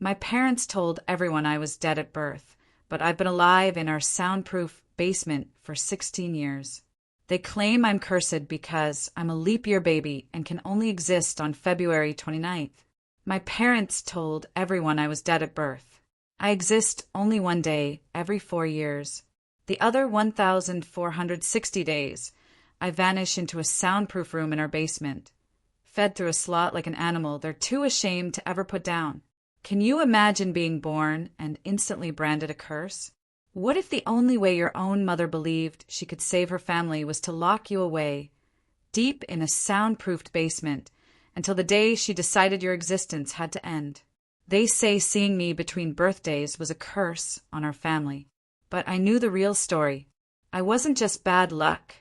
My parents told everyone I was dead at birth, but I've been alive in our soundproof basement for 16 years. They claim I'm cursed because I'm a leap year baby and can only exist on February 29th. My parents told everyone I was dead at birth. I exist only one day every 4 years. The other 1,460 days, I vanish into a soundproof room in our basement. Fed through a slot like an animal they're too ashamed to ever put down. Can you imagine being born and instantly branded a curse? What if the only way your own mother believed she could save her family was to lock you away, deep in a soundproofed basement, until the day she decided your existence had to end? They say seeing me between birthdays was a curse on our family. But I knew the real story. I wasn't just bad luck.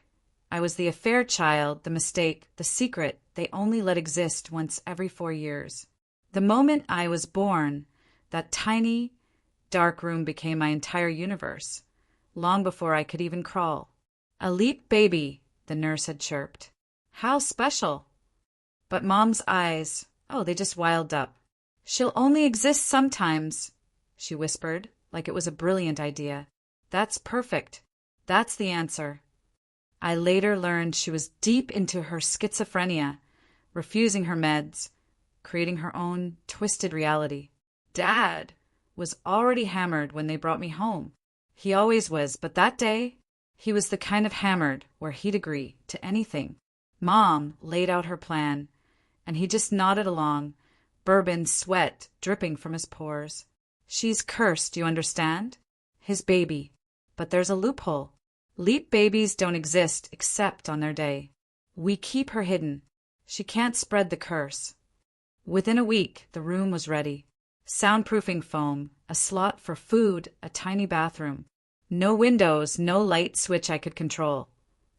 I was the affair child, the mistake, the secret they only let exist once every 4 years. The moment I was born, that tiny, dark room became my entire universe, long before I could even crawl. "A leap baby," the nurse had chirped. "How special." But Mom's eyes, they just wild up. "She'll only exist sometimes," she whispered, like it was a brilliant idea. "That's perfect. That's the answer." I later learned she was deep into her schizophrenia, refusing her meds, creating her own twisted reality. Dad was already hammered when they brought me home. He always was, but that day, he was the kind of hammered where he'd agree to anything. Mom laid out her plan, and he just nodded along, bourbon sweat dripping from his pores. "She's cursed, you understand? His baby. But there's a loophole. Leap babies don't exist except on their day. We keep her hidden. She can't spread the curse." Within a week, the room was ready. Soundproofing foam, a slot for food, a tiny bathroom. No windows, no light switch I could control.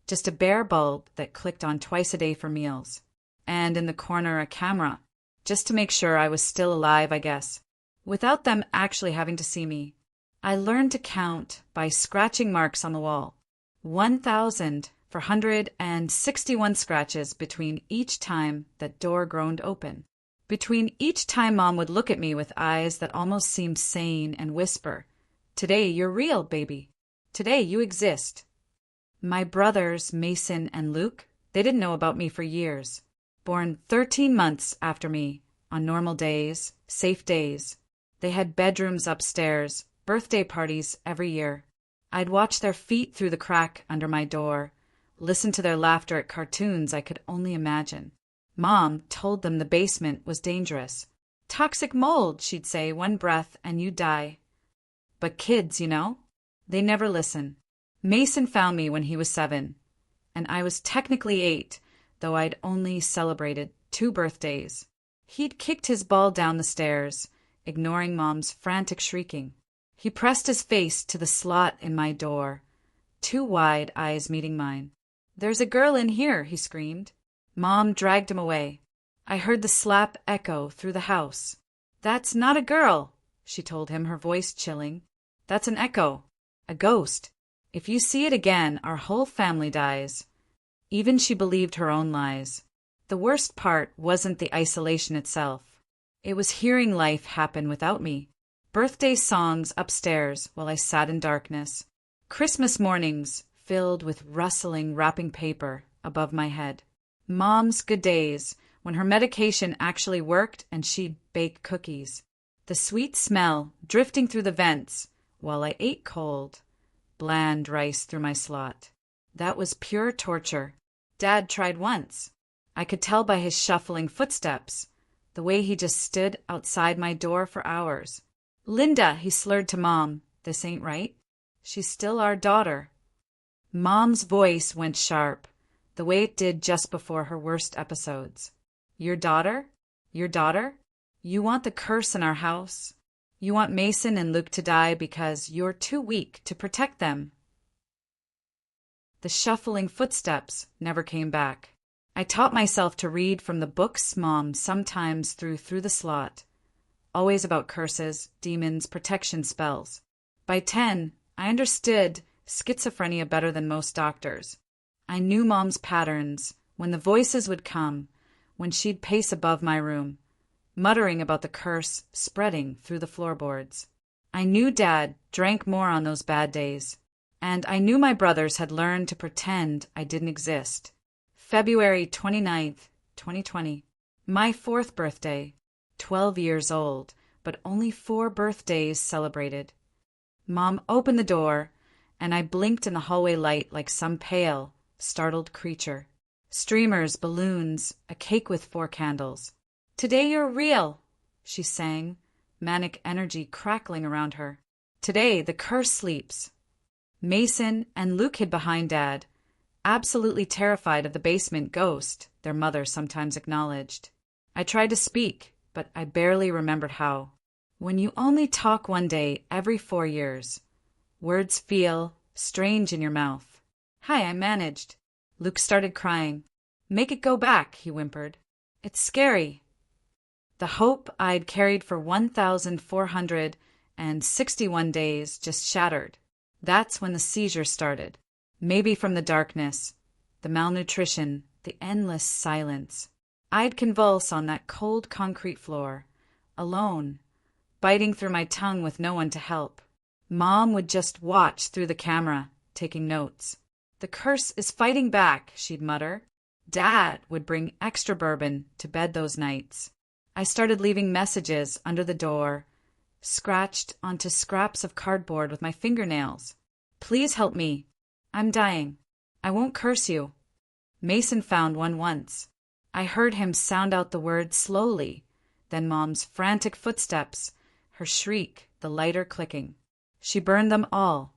Just a bare bulb that clicked on twice a day for meals. And in the corner, a camera, just to make sure I was still alive, I guess, without them actually having to see me. I learned to count by scratching marks on the wall. 1,461 scratches between each time that door groaned open. Between each time Mom would look at me with eyes that almost seemed sane and whisper, "Today you're real, baby. Today you exist." My brothers, Mason and Luke, they didn't know about me for years. Born 13 months after me, on normal days, safe days. They had bedrooms upstairs, birthday parties every year. I'd watch their feet through the crack under my door, listen to their laughter at cartoons I could only imagine. Mom told them the basement was dangerous. "Toxic mold," she'd say, "one breath and you die." But kids, they never listen. Mason found me when he was 7, and I was technically 8, though I'd only celebrated 2 birthdays. He'd kicked his ball down the stairs, ignoring Mom's frantic shrieking. He pressed his face to the slot in my door, 2 wide eyes meeting mine. "There's a girl in here," he screamed. Mom dragged him away. I heard the slap echo through the house. "That's not a girl," she told him, her voice chilling. "That's an echo. A ghost. If you see it again, our whole family dies." Even she believed her own lies. The worst part wasn't the isolation itself. It was hearing life happen without me. Birthday songs upstairs while I sat in darkness. Christmas mornings filled with rustling wrapping paper above my head. Mom's good days, when her medication actually worked and she'd bake cookies. The sweet smell drifting through the vents while I ate cold, bland rice through my slot. That was pure torture. Dad tried once. I could tell by his shuffling footsteps, the way he just stood outside my door for hours. "Linda," he slurred to Mom, "this ain't right. She's still our daughter." Mom's voice went sharp, the way it did just before her worst episodes. "Your daughter? Your daughter? You want the curse in our house? You want Mason and Luke to die because you're too weak to protect them?" The shuffling footsteps never came back. I taught myself to read from the books Mom sometimes threw through the slot, always about curses, demons, protection spells. By 10, I understood schizophrenia better than most doctors. I knew Mom's patterns, when the voices would come, when she'd pace above my room. muttering about the curse spreading through the floorboards. I knew Dad drank more on those bad days, and I knew my brothers had learned to pretend I didn't exist. February 29th, 2020. My 4th birthday. 12 years old, but only 4 birthdays celebrated. Mom opened the door, and I blinked in the hallway light like some pale, startled creature. Streamers, balloons, a cake with 4 candles. "Today you're real," she sang, manic energy crackling around her. "Today the curse sleeps." Mason and Luke hid behind Dad, absolutely terrified of the basement ghost their mother sometimes acknowledged. I tried to speak, but I barely remembered how. When you only talk one day every 4 years, words feel strange in your mouth. "Hi," I managed. Luke started crying. "Make it go back," he whimpered. "It's scary." The hope I'd carried for 1,461 days just shattered. That's when the seizure started. Maybe from the darkness, the malnutrition, the endless silence. I'd convulse on that cold concrete floor, alone, biting through my tongue with no one to help. Mom would just watch through the camera, taking notes. "The curse is fighting back," she'd mutter. Dad would bring extra bourbon to bed those nights. I started leaving messages under the door, scratched onto scraps of cardboard with my fingernails. "Please help me. I'm dying. I won't curse you." Mason found one once. I heard him sound out the word slowly, then Mom's frantic footsteps, her shriek, the lighter clicking. She burned them all,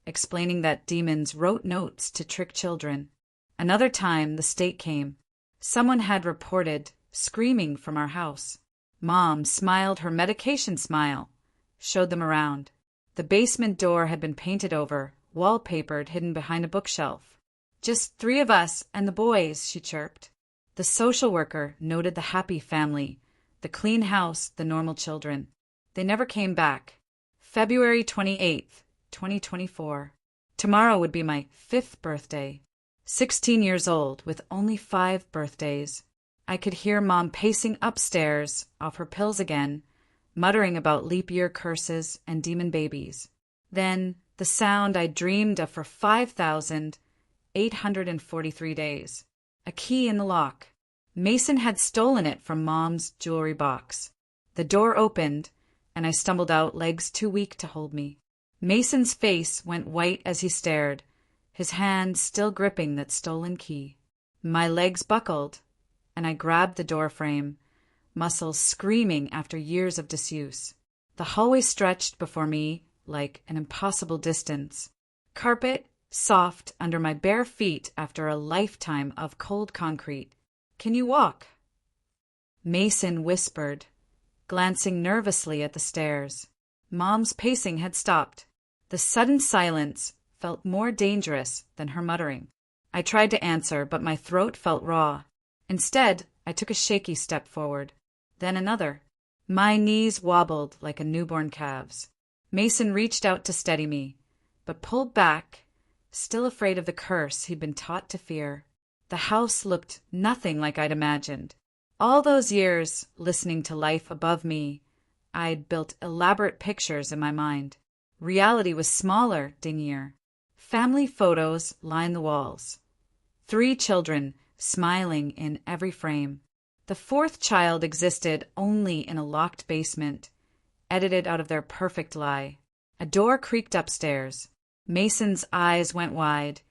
explaining that demons wrote notes to trick children. Another time the state came. Someone had reported screaming from our house. Mom smiled her medication smile, showed them around. The basement door had been painted over, wallpapered, hidden behind a bookshelf. "Just 3 of us and the boys," she chirped. The social worker noted the happy family, the clean house, the normal children. They never came back. February 28th, 2024. Tomorrow would be my 5th birthday. 16 years old, with only 5 birthdays. I could hear Mom pacing upstairs, off her pills again, muttering about leap year curses and demon babies. Then the sound I dreamed of for 5,843 days. A key in the lock. Mason had stolen it from Mom's jewelry box. The door opened, and I stumbled out, legs too weak to hold me. Mason's face went white as he stared, his hand still gripping that stolen key. My legs buckled, and I grabbed the door frame, muscles screaming after years of disuse. The hallway stretched before me like an impossible distance. Carpet soft under my bare feet after a lifetime of cold concrete. "Can you walk?" Mason whispered, glancing nervously at the stairs. Mom's pacing had stopped. The sudden silence felt more dangerous than her muttering. I tried to answer, but my throat felt raw. Instead, I took a shaky step forward, then another. My knees wobbled like a newborn calf's. Mason reached out to steady me, but pulled back, still afraid of the curse he'd been taught to fear. The house looked nothing like I'd imagined. All those years listening to life above me, I'd built elaborate pictures in my mind. Reality was smaller, dingier. Family photos lined the walls. 3 children smiling in every frame. The 4th child existed only in a locked basement, edited out of their perfect lie. A door creaked upstairs. Mason's eyes went wide,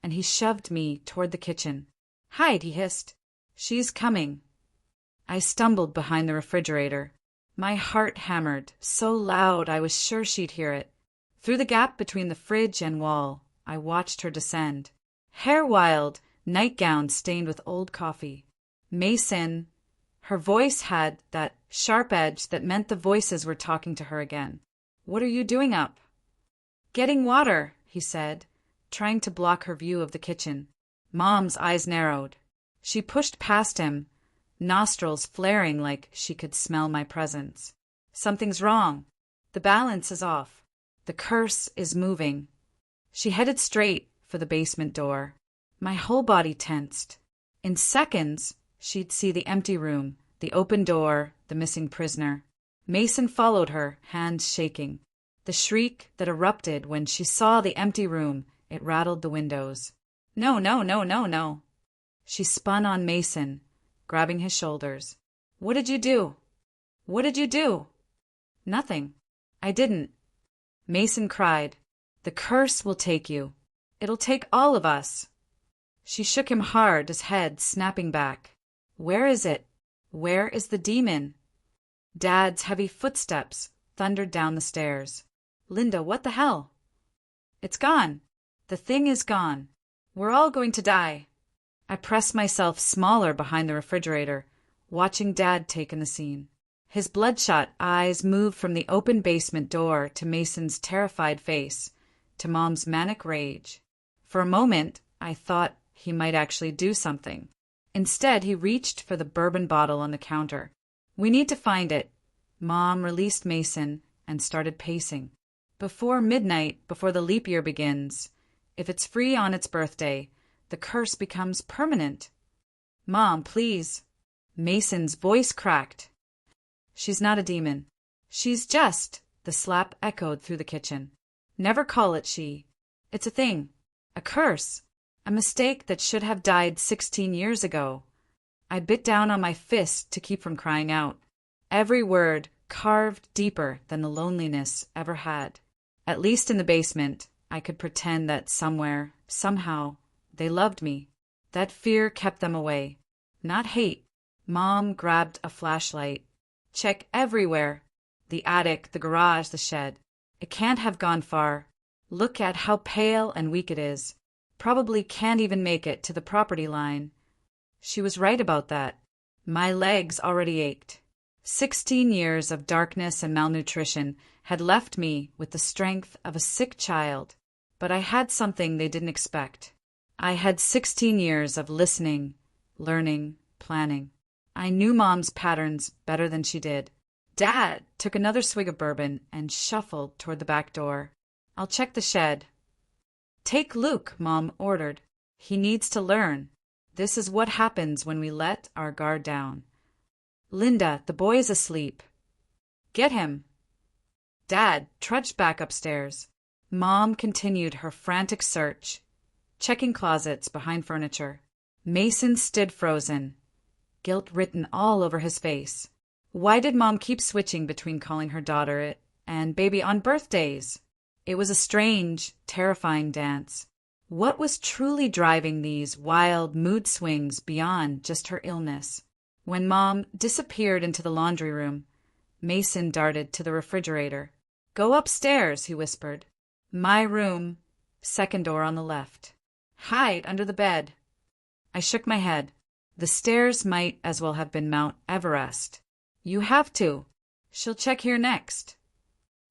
and he shoved me toward the kitchen. "Hide," he hissed. "She's coming." I stumbled behind the refrigerator. My heart hammered, so loud I was sure she'd hear it. Through the gap between the fridge and wall, I watched her descend. Hair wild, nightgown stained with old coffee. Mason. Her voice had that sharp edge that meant the voices were talking to her again. "What are you doing up?" "Getting water," he said, trying to block her view of the kitchen. Mom's eyes narrowed. She pushed past him, nostrils flaring like she could smell my presence. "Something's wrong. The balance is off. The curse is moving." She headed straight for the basement door. My whole body tensed. In seconds, she'd see the empty room, The open door, the missing prisoner. Mason followed her, hands shaking. The shriek that erupted when she saw the empty room, it rattled the windows. No, no, no, no, no. She spun on Mason, grabbing his shoulders. What did you do? What did you do? Nothing. I didn't. Mason cried. The curse will take you. It'll take all of us. She shook him hard, his head snapping back. Where is it? Where is the demon? Dad's heavy footsteps thundered down the stairs. Linda, what the hell? It's gone. The thing is gone. We're all going to die. I pressed myself smaller behind the refrigerator, watching Dad take in the scene. His bloodshot eyes moved from the open basement door to Mason's terrified face, to Mom's manic rage. For a moment, I thought he might actually do something. Instead, he reached for the bourbon bottle on the counter. We need to find it. Mom released Mason and started pacing. Before midnight, before the leap year begins, if it's free on its birthday, the curse becomes permanent. Mom, please. Mason's voice cracked. She's not a demon. She's just, the slap echoed through the kitchen. Never call it she. It's a thing. A curse. A mistake that should have died 16 years ago. I bit down on my fist to keep from crying out. Every word carved deeper than the loneliness ever had. At least in the basement, I could pretend that somewhere, somehow, they loved me. That fear kept them away. Not hate. Mom grabbed a flashlight. Check everywhere. The attic, the garage, the shed. It can't have gone far. Look at how pale and weak it is. Probably can't even make it to the property line. She was right about that. My legs already ached. 16 years of darkness and malnutrition had left me with the strength of a sick child, but I had something they didn't expect. I had 16 years of listening, learning, planning. I knew Mom's patterns better than she did. Dad took another swig of bourbon and shuffled toward the back door. I'll check the shed. Take Luke, Mom ordered. He needs to learn. This is what happens when we let our guard down. Linda, the boy is asleep. Get him. Dad trudged back upstairs. Mom continued her frantic search, checking closets behind furniture. Mason stood frozen, guilt written all over his face. Why did Mom keep switching between calling her daughter it and baby on birthdays? It was a strange, terrifying dance. What was truly driving these wild mood swings beyond just her illness? When Mom disappeared into the laundry room, Mason darted to the refrigerator. Go upstairs, he whispered. My room, second door on the left. Hide under the bed. I shook my head. The stairs might as well have been Mount Everest. You have to. She'll check here next.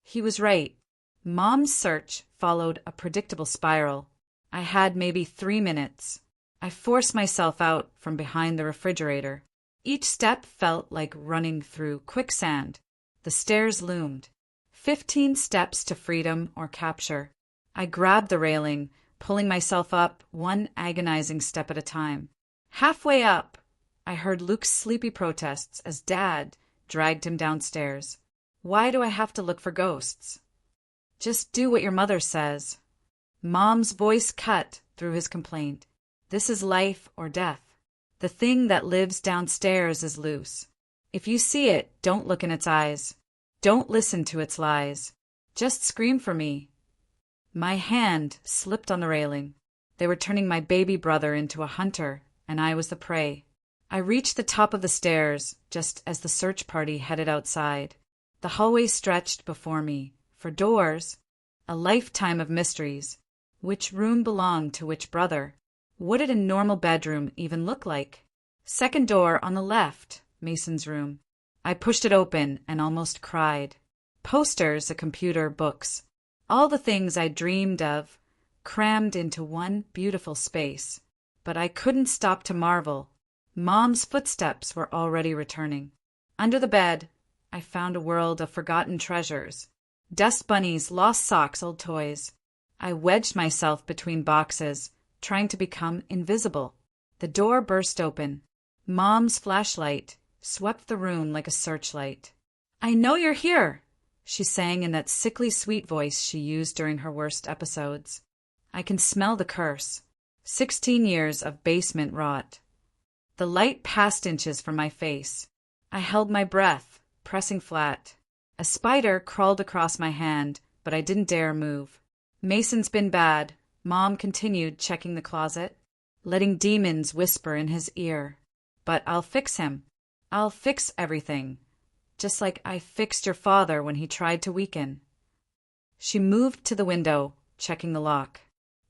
He was right. Mom's search followed a predictable spiral. I had maybe 3 minutes. I forced myself out from behind the refrigerator. Each step felt like running through quicksand. The stairs loomed. 15 steps to freedom or capture. I grabbed the railing, pulling myself up one agonizing step at a time. Halfway up, I heard Luke's sleepy protests as Dad dragged him downstairs. Why do I have to look for ghosts? Just do what your mother says. Mom's voice cut through his complaint. This is life or death. The thing that lives downstairs is loose. If you see it, don't look in its eyes. Don't listen to its lies. Just scream for me. My hand slipped on the railing. They were turning my baby brother into a hunter, and I was the prey. I reached the top of the stairs just as the search party headed outside. The hallway stretched before me. For doors, a lifetime of mysteries. Which room belonged to which brother? What did a normal bedroom even look like? Second door on the left, Mason's room. I pushed it open and almost cried. Posters, a computer, books. All the things I dreamed of, crammed into one beautiful space. But I couldn't stop to marvel. Mom's footsteps were already returning. Under the bed, I found a world of forgotten treasures. Dust bunnies, lost socks, old toys. I wedged myself between boxes, trying to become invisible. The door burst open. Mom's flashlight, swept the room like a searchlight. "I know you're here," she sang in that sickly sweet voice she used during her worst episodes. "I can smell the curse. 16 years of basement rot." The light passed inches from my face. I held my breath, pressing flat. A spider crawled across my hand, but I didn't dare move. "Mason's been bad," Mom continued, checking the closet, letting demons whisper in his ear. "But I'll fix him. I'll fix everything. Just like I fixed your father when he tried to weaken." She moved to the window, checking the lock.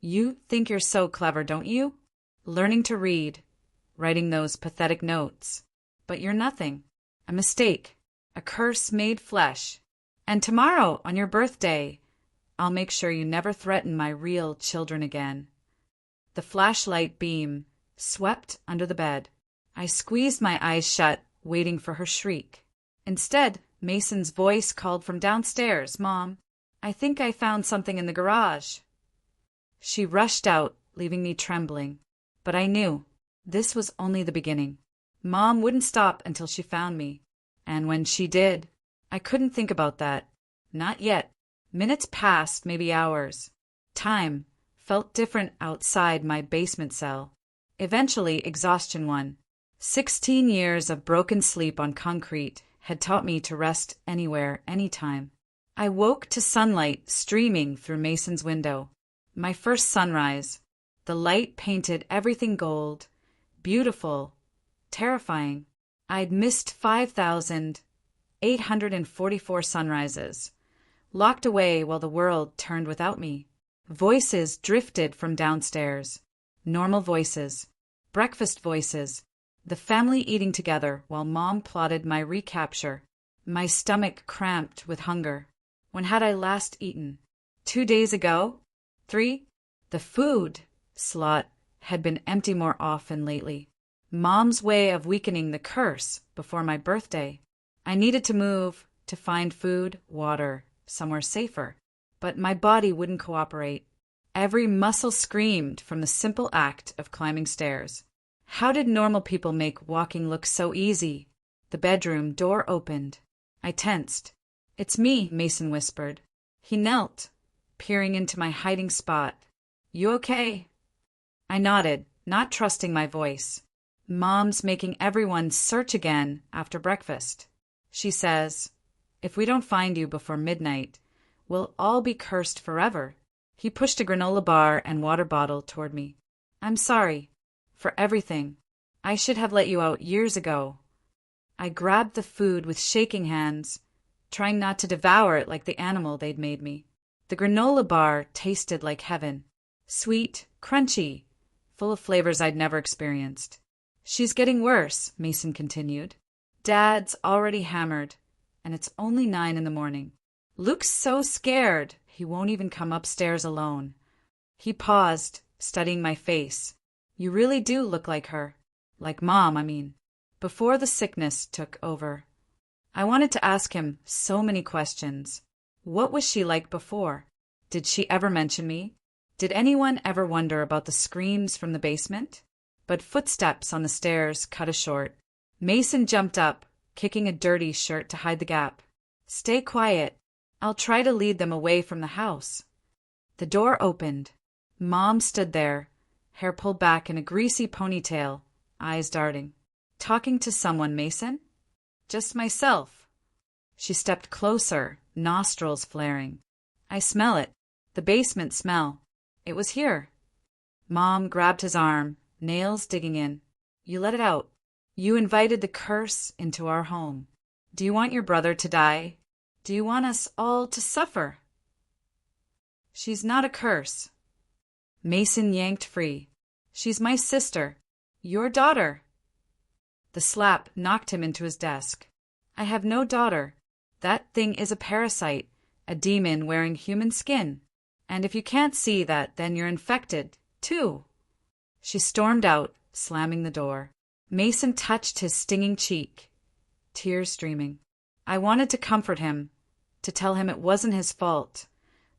"You think you're so clever, don't you? Learning to read, writing those pathetic notes. But you're nothing. A mistake. A curse made flesh. And tomorrow, on your birthday, I'll make sure you never threaten my real children again." The flashlight beam swept under the bed. I squeezed my eyes shut, waiting for her shriek. Instead, Mason's voice called from downstairs, "Mom, I think I found something in the garage." She rushed out, leaving me trembling. But I knew this was only the beginning. Mom wouldn't stop until she found me. And when she did, I couldn't think about that. Not yet. Minutes passed, maybe hours. Time felt different outside my basement cell. Eventually, exhaustion won. 16 years of broken sleep on concrete had taught me to rest anywhere, anytime. I woke to sunlight streaming through Mason's window. My first sunrise. The light painted everything gold. Beautiful. Terrifying. I'd missed 5,844 sunrises. Locked away while the world turned without me. Voices drifted from downstairs. Normal voices. Breakfast voices. The family eating together while Mom plotted my recapture. My stomach cramped with hunger. When had I last eaten? 2 days ago? 3? The food slot had been empty more often lately. Mom's way of weakening the curse before my birthday. I needed to move, to find food, water, somewhere safer. But my body wouldn't cooperate. Every muscle screamed from the simple act of climbing stairs. How did normal people make walking look so easy? The bedroom door opened. I tensed. "It's me," Mason whispered. He knelt, peering into my hiding spot. "You okay?" I nodded, not trusting my voice. "Mom's making everyone search again after breakfast. She says, if we don't find you before midnight, we'll all be cursed forever." He pushed a granola bar and water bottle toward me. "I'm sorry. For everything. I should have let you out years ago." I grabbed the food with shaking hands, trying not to devour it like the animal they'd made me. The granola bar tasted like heaven. Sweet, crunchy, full of flavors I'd never experienced. "She's getting worse," Mason continued. "Dad's already hammered, and it's only 9 in the morning. Luke's so scared he won't even come upstairs alone." He paused, studying my face. "You really do look like her. Like Mom, I mean." Before the sickness took over. I wanted to ask him so many questions. What was she like before? Did she ever mention me? Did anyone ever wonder about the screams from the basement? But footsteps on the stairs cut us short. Mason jumped up, kicking a dirty shirt to hide the gap. "Stay quiet. I'll try to lead them away from the house." The door opened. Mom stood there, hair pulled back in a greasy ponytail, eyes darting. "Talking to someone, Mason?" "Just myself." She stepped closer, nostrils flaring. "I smell it. The basement smell. It was here." Mom grabbed his arm, nails digging in. "You let it out. You invited the curse into our home. Do you want your brother to die? Do you want us all to suffer?" "She's not a curse." Mason yanked free. "She's my sister. Your daughter." The slap knocked him into his desk. "I have no daughter. That thing is a parasite, a demon wearing human skin. And if you can't see that, then you're infected, too." She stormed out, slamming the door. Mason touched his stinging cheek, tears streaming. I wanted to comfort him, to tell him it wasn't his fault,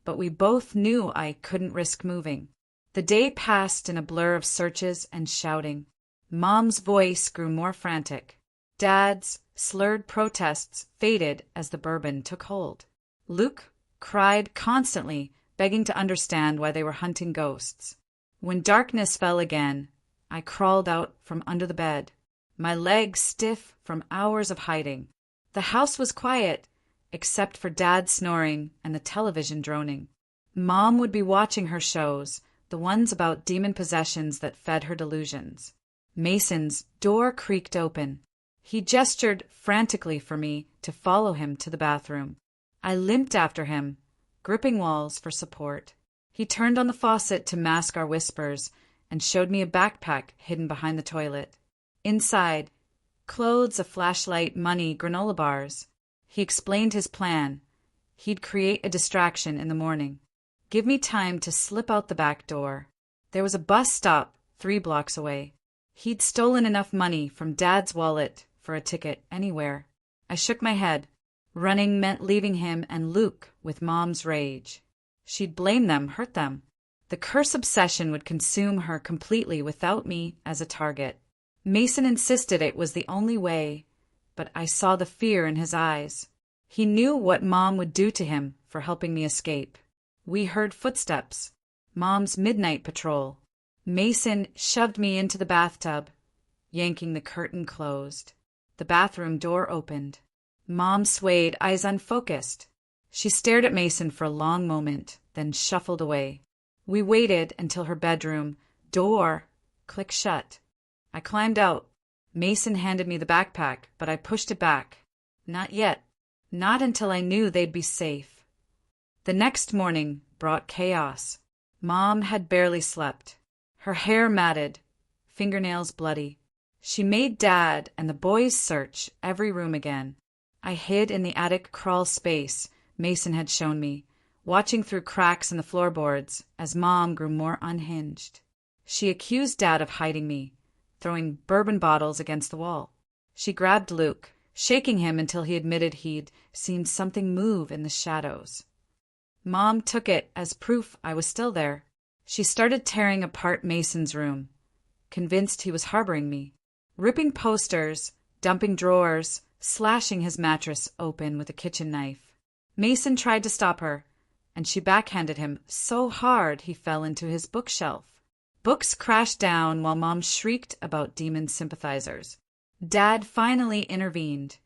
but we both knew I couldn't risk moving. The day passed in a blur of searches and shouting. Mom's voice grew more frantic. Dad's slurred protests faded as the bourbon took hold. Luke cried constantly, begging to understand why they were hunting ghosts. When darkness fell again, I crawled out from under the bed, my legs stiff from hours of hiding. The house was quiet, except for Dad snoring and the television droning. Mom would be watching her shows, the ones about demon possessions that fed her delusions. Mason's door creaked open. He gestured frantically for me to follow him to the bathroom. I limped after him, gripping walls for support. He turned on the faucet to mask our whispers and showed me a backpack hidden behind the toilet. Inside, clothes, a flashlight, money, granola bars. He explained his plan. He'd create a distraction in the morning. Give me time to slip out the back door. There was a bus stop 3 blocks away. He'd stolen enough money from Dad's wallet for a ticket anywhere. I shook my head. Running meant leaving him and Luke with Mom's rage. She'd blame them, hurt them. The curse obsession would consume her completely without me as a target. Mason insisted it was the only way, but I saw the fear in his eyes. He knew what Mom would do to him for helping me escape. We heard footsteps. Mom's midnight patrol. Mason shoved me into the bathtub, yanking the curtain closed. The bathroom door opened. Mom swayed, eyes unfocused. She stared at Mason for a long moment, then shuffled away. We waited until her bedroom door clicked shut. I climbed out. Mason handed me the backpack, but I pushed it back. Not yet. Not until I knew they'd be safe. The next morning brought chaos. Mom had barely slept. Her hair matted, fingernails bloody. She made Dad and the boys search every room again. I hid in the attic crawl space Mason had shown me, watching through cracks in the floorboards as Mom grew more unhinged. She accused Dad of hiding me, throwing bourbon bottles against the wall. She grabbed Luke, shaking him until he admitted he'd seen something move in the shadows. Mom took it as proof I was still there. She started tearing apart Mason's room, convinced he was harboring me, ripping posters, dumping drawers, slashing his mattress open with a kitchen knife. Mason tried to stop her, and she backhanded him so hard he fell into his bookshelf. Books crashed down while Mom shrieked about demon sympathizers. Dad finally intervened,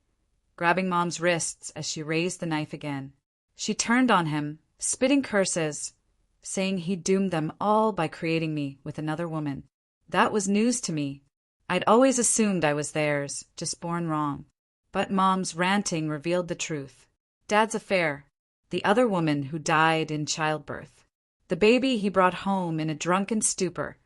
grabbing Mom's wrists as she raised the knife again. She turned on him, spitting curses, saying he doomed them all by creating me with another woman. That was news to me. I'd always assumed I was theirs, just born wrong. But Mom's ranting revealed the truth. Dad's affair, the other woman who died in childbirth. The baby he brought home in a drunken stupor,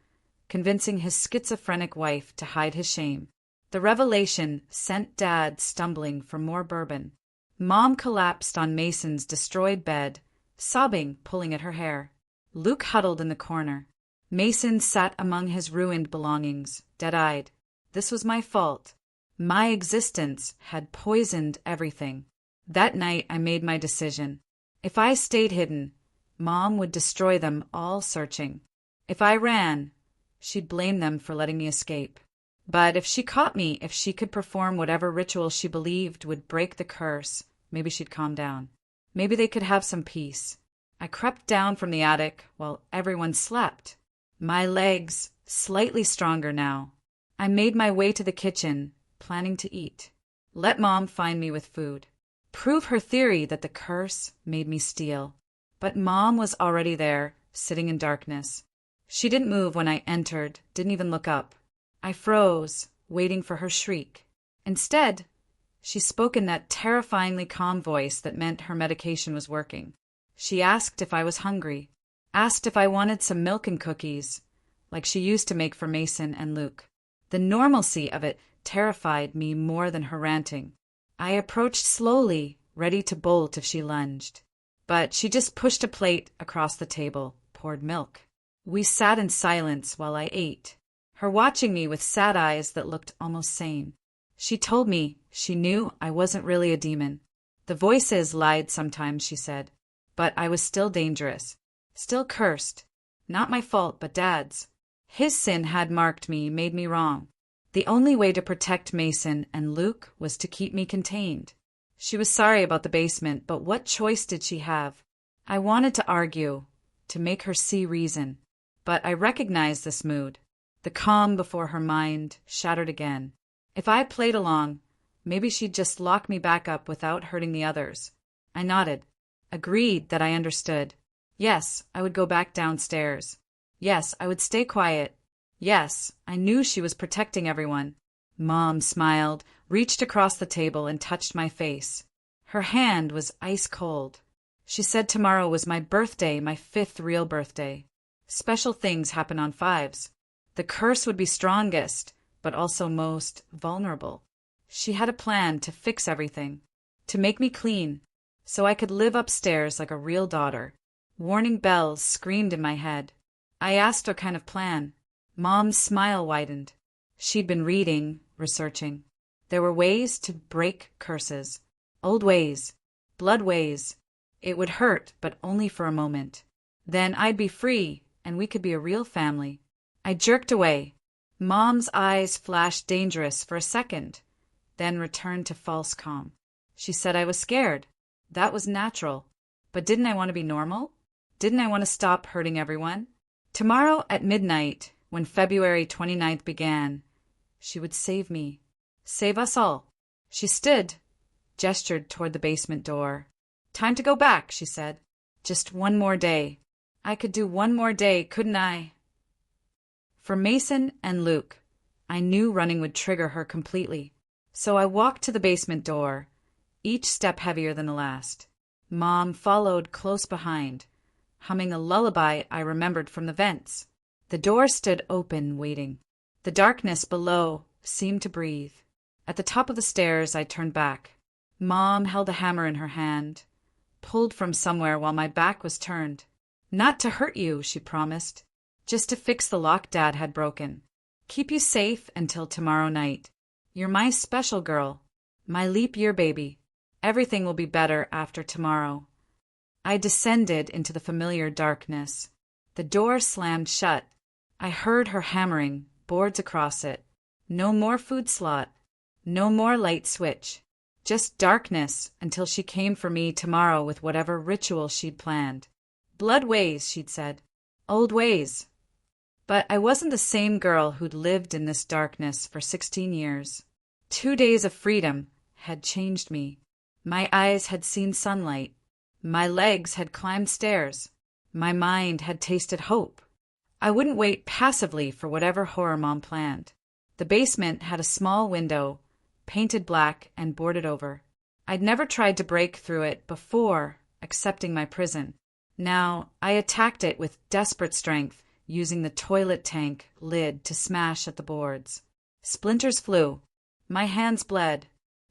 convincing his schizophrenic wife to hide his shame. The revelation sent Dad stumbling for more bourbon. Mom collapsed on Mason's destroyed bed, sobbing, pulling at her hair. Luke huddled in the corner. Mason sat among his ruined belongings, dead-eyed. This was my fault. My existence had poisoned everything. That night I made my decision. If I stayed hidden, Mom would destroy them all searching. If I ran, she'd blame them for letting me escape. But if she caught me, if she could perform whatever ritual she believed would break the curse, maybe she'd calm down. Maybe they could have some peace. I crept down from the attic while everyone slept. My legs slightly stronger now. I made my way to the kitchen, planning to eat. Let Mom find me with food. Prove her theory that the curse made me steal. But Mom was already there, sitting in darkness. She didn't move when I entered, didn't even look up. I froze, waiting for her shriek. Instead, she spoke in that terrifyingly calm voice that meant her medication was working. She asked if I was hungry, asked if I wanted some milk and cookies, like she used to make for Mason and Luke. The normalcy of it terrified me more than her ranting. I approached slowly, ready to bolt if she lunged. But she just pushed a plate across the table, poured milk. We sat in silence while I ate, her watching me with sad eyes that looked almost sane. She told me she knew I wasn't really a demon. The voices lied sometimes, she said, but I was still dangerous, still cursed. Not my fault, but Dad's. His sin had marked me, made me wrong. The only way to protect Mason and Luke was to keep me contained. She was sorry about the basement, but what choice did she have? I wanted to argue, to make her see reason, but I recognized this mood. The calm before her mind shattered again. If I played along, maybe she'd just lock me back up without hurting the others. I nodded, agreed that I understood. Yes, I would go back downstairs. Yes, I would stay quiet. Yes, I knew she was protecting everyone. Mom smiled, reached across the table and touched my face. Her hand was ice cold. She said tomorrow was my birthday, my 5th real birthday. Special things happen on 5s. The curse would be strongest, but also most vulnerable. She had a plan to fix everything, to make me clean, so I could live upstairs like a real daughter. Warning bells screamed in my head. I asked what kind of plan. Mom's smile widened. She'd been reading, researching. There were ways to break curses. Old ways. Blood ways. It would hurt, but only for a moment. Then I'd be free, and we could be a real family. I jerked away. Mom's eyes flashed dangerous for a second, then returned to false calm. She said I was scared. That was natural. But didn't I want to be normal? Didn't I want to stop hurting everyone? Tomorrow at midnight, when February 29th began, she would save me. Save us all. She stood, gestured toward the basement door. Time to go back, she said. Just one more day. I could do one more day, couldn't I? For Mason and Luke, I knew running would trigger her completely. So I walked to the basement door, each step heavier than the last. Mom followed close behind, humming a lullaby I remembered from the vents. The door stood open, waiting. The darkness below seemed to breathe. At the top of the stairs, I turned back. Mom held a hammer in her hand, pulled from somewhere while my back was turned. Not to hurt you, she promised. Just to fix the lock Dad had broken. Keep you safe until tomorrow night. You're my special girl, my leap year baby. Everything will be better after tomorrow. I descended into the familiar darkness. The door slammed shut. I heard her hammering, boards across it. No more food slot. No more light switch. Just darkness until she came for me tomorrow with whatever ritual she'd planned. Blood ways, she'd said. Old ways. But I wasn't the same girl who'd lived in this darkness for 16 years. 2 days of freedom had changed me. My eyes had seen sunlight. My legs had climbed stairs. My mind had tasted hope. I wouldn't wait passively for whatever horror Mom planned. The basement had a small window, painted black and boarded over. I'd never tried to break through it before accepting my prison. Now I attacked it with desperate strength, using the toilet tank lid to smash at the boards. Splinters flew. My hands bled,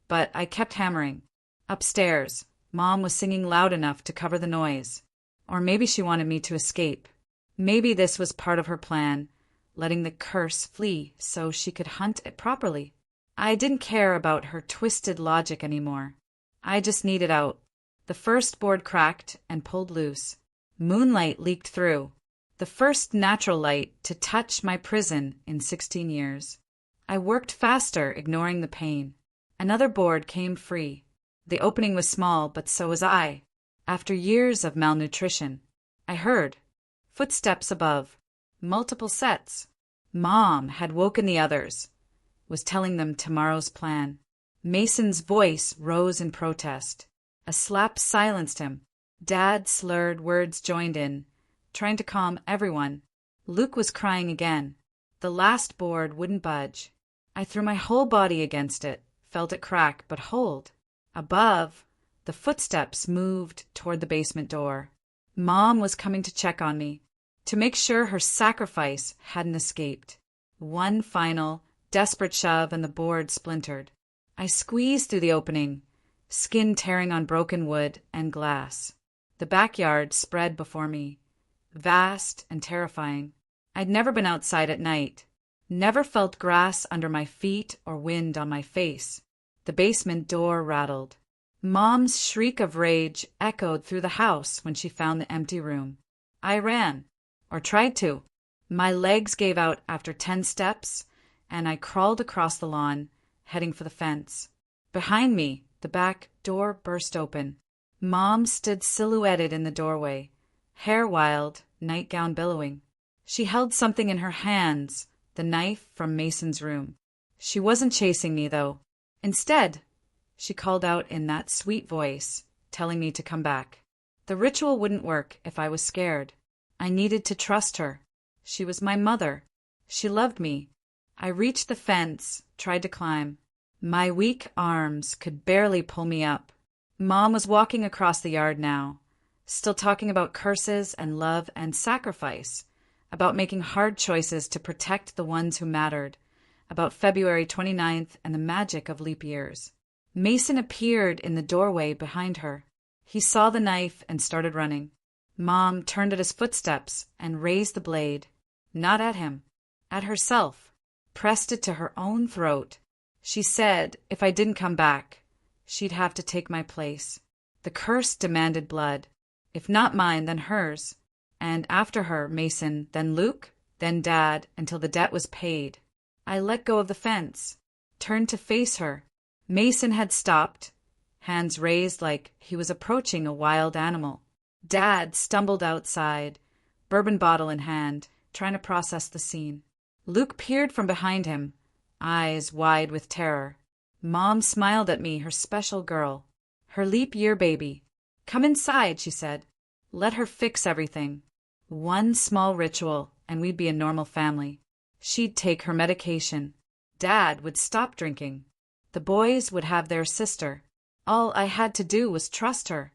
but I kept hammering. Upstairs, Mom was singing loud enough to cover the noise. Or maybe she wanted me to escape. Maybe this was part of her plan, letting the curse flee so she could hunt it properly. I didn't care about her twisted logic anymore. I just needed out. The first board cracked and pulled loose. Moonlight leaked through. The first natural light to touch my prison in 16 years. I worked faster, ignoring the pain. Another board came free. The opening was small, but so was I. After years of malnutrition, I heard footsteps above, multiple sets. Mom had woken the others, was telling them tomorrow's plan. Mason's voice rose in protest. A slap silenced him. Dad's slurred words joined in, trying to calm everyone. Luke was crying again. The last board wouldn't budge. I threw my whole body against it, felt it crack but hold. Above, the footsteps moved toward the basement door. Mom was coming to check on me, to make sure her sacrifice hadn't escaped. One final, desperate shove and the board splintered. I squeezed through the opening, skin tearing on broken wood and glass. The backyard spread before me, vast and terrifying. I'd never been outside at night, never felt grass under my feet or wind on my face. The basement door rattled. Mom's shriek of rage echoed through the house when she found the empty room. I ran, or tried to. My legs gave out after 10 steps, and I crawled across the lawn, heading for the fence. Behind me, the back door burst open. Mom stood silhouetted in the doorway, hair wild, nightgown billowing. She held something in her hands, the knife from Mason's room. She wasn't chasing me, though. Instead, she called out in that sweet voice, telling me to come back. The ritual wouldn't work if I was scared. I needed to trust her. She was my mother. She loved me. I reached the fence, tried to climb. My weak arms could barely pull me up. Mom was walking across the yard now, still talking about curses and love and sacrifice, about making hard choices to protect the ones who mattered, about February 29th and the magic of leap years. Mason appeared in the doorway behind her. He saw the knife and started running. Mom turned at his footsteps and raised the blade, not at him, at herself, pressed it to her own throat. She said if I didn't come back, she'd have to take my place. The curse demanded blood. If not mine, then hers. And after her, Mason, then Luke, then Dad, until the debt was paid. I let go of the fence, turned to face her. Mason had stopped, hands raised like he was approaching a wild animal. Dad stumbled outside, bourbon bottle in hand, trying to process the scene. Luke peered from behind him, eyes wide with terror. Mom smiled at me, her special girl, her leap year baby. Come inside, she said. Let her fix everything. One small ritual, and we'd be a normal family. She'd take her medication. Dad would stop drinking. The boys would have their sister. All I had to do was trust her.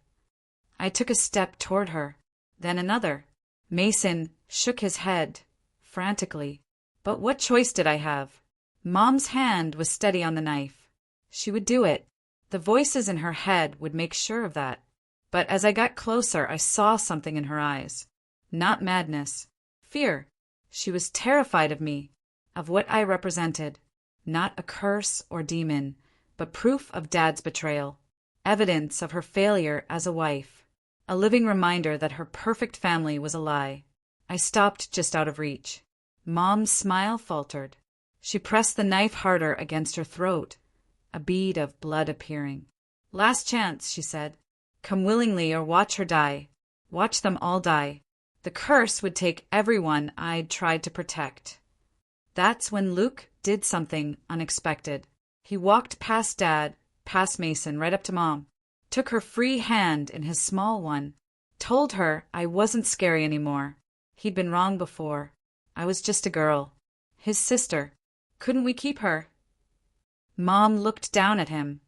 I took a step toward her, then another. Mason shook his head, frantically. But what choice did I have? Mom's hand was steady on the knife. She would do it. The voices in her head would make sure of that. But as I got closer, I saw something in her eyes. Not madness. Fear. She was terrified of me, of what I represented. Not a curse or demon, but proof of Dad's betrayal. Evidence of her failure as a wife. A living reminder that her perfect family was a lie. I stopped just out of reach. Mom's smile faltered. She pressed the knife harder against her throat, a bead of blood appearing. Last chance, she said. Come willingly or watch her die. Watch them all die. The curse would take everyone I'd tried to protect. That's when Luke did something unexpected. He walked past Dad, past Mason, right up to Mom, took her free hand in his small one, told her I wasn't scary anymore. He'd been wrong before. I was just a girl. His sister. Couldn't we keep her? Mom looked down at him,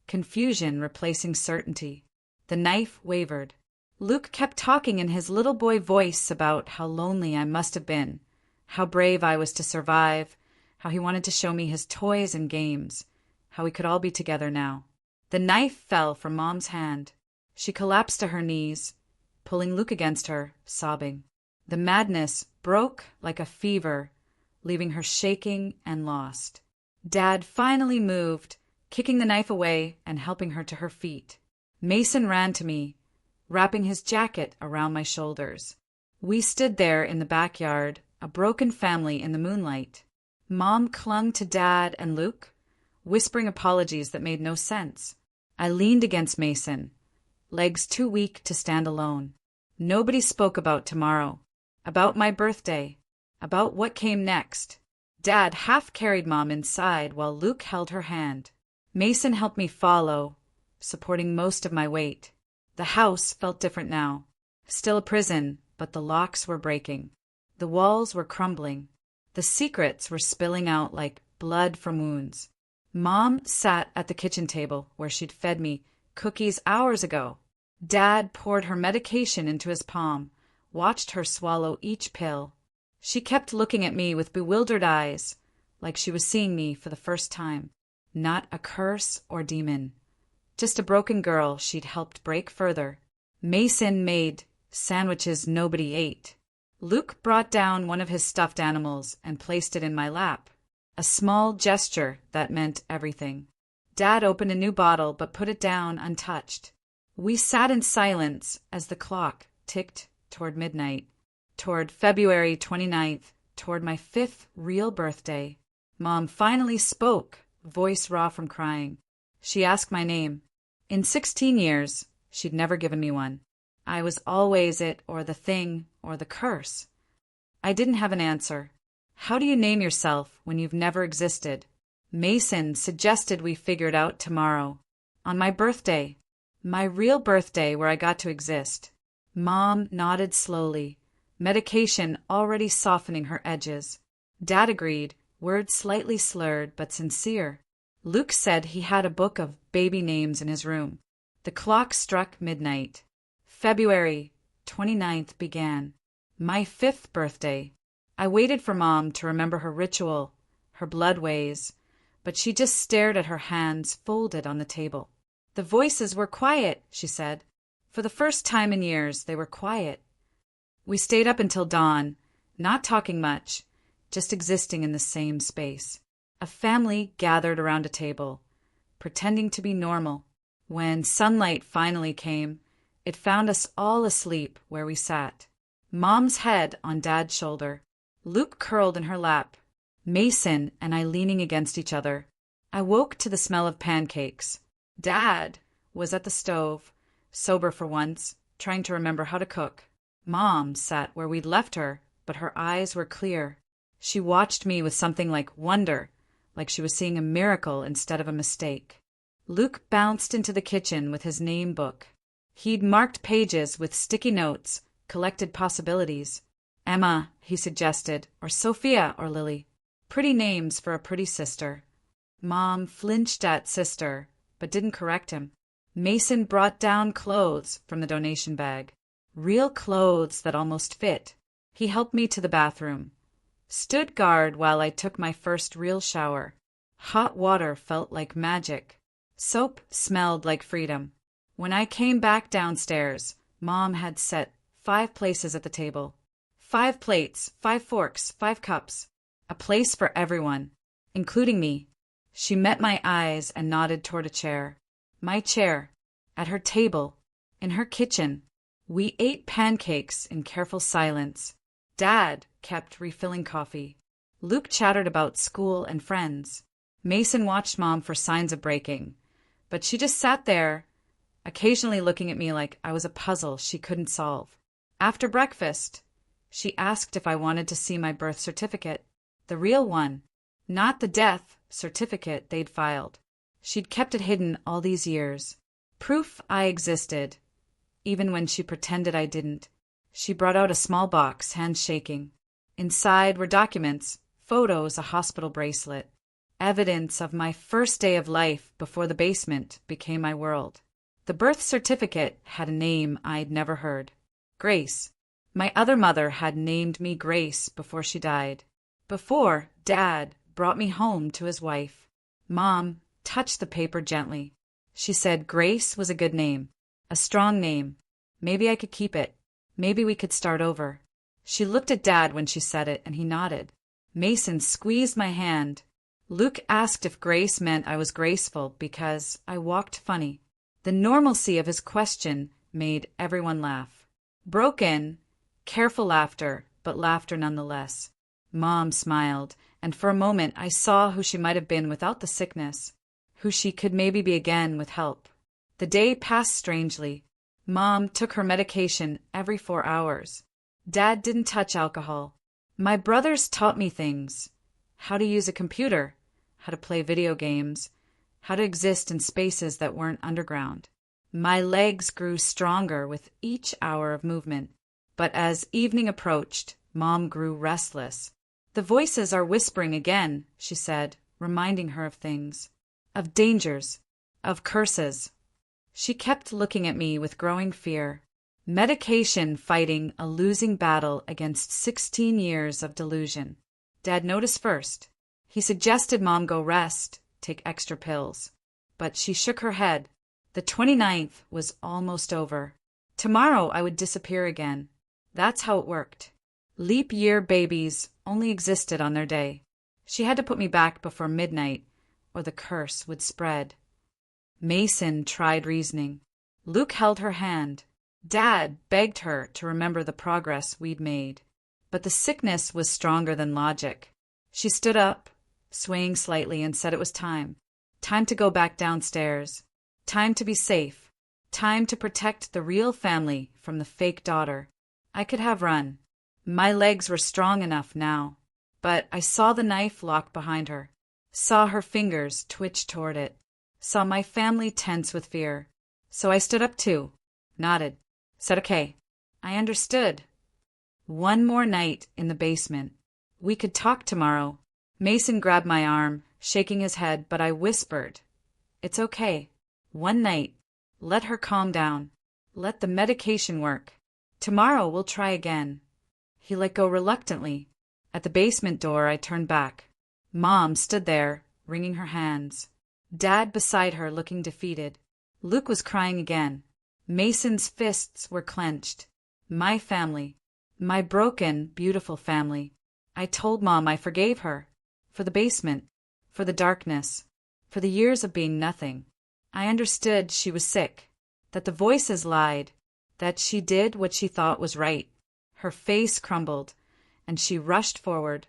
confusion replacing certainty. The knife wavered. Luke kept talking in his little boy voice about how lonely I must have been, how brave I was to survive, how he wanted to show me his toys and games, how we could all be together now. The knife fell from Mom's hand. She collapsed to her knees, pulling Luke against her, sobbing. The madness broke like a fever, leaving her shaking and lost. Dad finally moved, kicking the knife away and helping her to her feet. Mason ran to me, wrapping his jacket around my shoulders. We stood there in the backyard, a broken family in the moonlight. Mom clung to Dad and Luke, whispering apologies that made no sense. I leaned against Mason, legs too weak to stand alone. Nobody spoke about tomorrow, about my birthday, about what came next. Dad half carried Mom inside while Luke held her hand. Mason helped me follow, supporting most of my weight. The house felt different now. Still a prison, but the locks were breaking. The walls were crumbling. The secrets were spilling out like blood from wounds. Mom sat at the kitchen table where she'd fed me cookies hours ago. Dad poured her medication into his palm, watched her swallow each pill. She kept looking at me with bewildered eyes, like she was seeing me for the first time. Not a curse or demon. Just a broken girl she'd helped break further. Mason made sandwiches nobody ate. Luke brought down one of his stuffed animals and placed it in my lap. A small gesture that meant everything. Dad opened a new bottle but put it down untouched. We sat in silence as the clock ticked toward midnight, toward February 29th, toward my 5th real birthday. Mom finally spoke, voice raw from crying. She asked my name. In 16 years, she'd never given me one. I was always it or the thing or the curse. I didn't have an answer. How do you name yourself when you've never existed? Mason suggested we figure it out tomorrow. On my birthday. My real birthday where I got to exist. Mom nodded slowly, medication already softening her edges. Dad agreed, words slightly slurred but sincere. Luke said he had a book of baby names in his room. The clock struck midnight. February 29th began. My 5th birthday. I waited for Mom to remember her ritual, her blood ways, but she just stared at her hands folded on the table. The voices were quiet, she said. For the first time in years, they were quiet. We stayed up until dawn, not talking much, just existing in the same space. A family gathered around a table, pretending to be normal. When sunlight finally came, it found us all asleep where we sat. Mom's head on Dad's shoulder, Luke curled in her lap, Mason and I leaning against each other. I woke to the smell of pancakes. Dad was at the stove, sober for once, trying to remember how to cook. Mom sat where we'd left her, but her eyes were clear. She watched me with something like wonder, like she was seeing a miracle instead of a mistake. Luke bounced into the kitchen with his name book. He'd marked pages with sticky notes, collected possibilities. Emma, he suggested, or Sophia or Lily. Pretty names for a pretty sister. Mom flinched at sister, but didn't correct him. Mason brought down clothes from the donation bag. Real clothes that almost fit. He helped me to the bathroom. Stood guard while I took my first real shower. Hot water felt like magic. Soap smelled like freedom. When I came back downstairs, Mom had set 5 places at the table. 5 plates, 5 forks, 5 cups. A place for everyone, including me. She met my eyes and nodded toward a chair. My chair. At her table. In her kitchen. We ate pancakes in careful silence. Dad kept refilling coffee. Luke chattered about school and friends. Mason watched Mom for signs of breaking, but she just sat there, occasionally looking at me like I was a puzzle she couldn't solve. After breakfast, she asked if I wanted to see my birth certificate, the real one, not the death certificate they'd filed. She'd kept it hidden all these years. Proof I existed, even when she pretended I didn't. She brought out a small box, hands shaking. Inside were documents, photos, a hospital bracelet. Evidence of my first day of life before the basement became my world. The birth certificate had a name I'd never heard. Grace. My other mother had named me Grace before she died. Before, Dad brought me home to his wife. Mom touched the paper gently. She said Grace was a good name, a strong name. Maybe I could keep it. Maybe we could start over. She looked at Dad when she said it, and he nodded. Mason squeezed my hand. Luke asked if Grace meant I was graceful because I walked funny. The normalcy of his question made everyone laugh. Broken, careful laughter, but laughter nonetheless. Mom smiled, and for a moment I saw who she might have been without the sickness, who she could maybe be again with help. The day passed strangely. Mom took her medication every 4 hours. Dad didn't touch alcohol. My brothers taught me things. How to use a computer, how to play video games, how to exist in spaces that weren't underground. My legs grew stronger with each hour of movement. But as evening approached, Mom grew restless. The voices are whispering again, she said, reminding her of things, of dangers, of curses. She kept looking at me with growing fear. Medication fighting a losing battle against 16 years of delusion. Dad noticed first. He suggested Mom go rest, take extra pills. But she shook her head. The 29th was almost over. Tomorrow I would disappear again. That's how it worked. Leap year babies only existed on their day. She had to put me back before midnight, or the curse would spread. Mason tried reasoning. Luke held her hand. Dad begged her to remember the progress we'd made. But the sickness was stronger than logic. She stood up, swaying slightly, and said it was time. Time to go back downstairs. Time to be safe. Time to protect the real family from the fake daughter. I could have run. My legs were strong enough now. But I saw the knife locked behind her. Saw her fingers twitch toward it. Saw my family tense with fear. So I stood up too. Nodded. Said okay. I understood. One more night in the basement. We could talk tomorrow. Mason grabbed my arm, shaking his head, but I whispered, it's okay. One night. Let her calm down. Let the medication work. Tomorrow we'll try again. He let go reluctantly. At the basement door, I turned back. Mom stood there, wringing her hands. Dad beside her, looking defeated. Luke was crying again. Mason's fists were clenched. My family. My broken, beautiful family. I told Mom I forgave her. For the basement. For the darkness. For the years of being nothing. I understood she was sick. That the voices lied. That she did what she thought was right. Her face crumbled, and she rushed forward,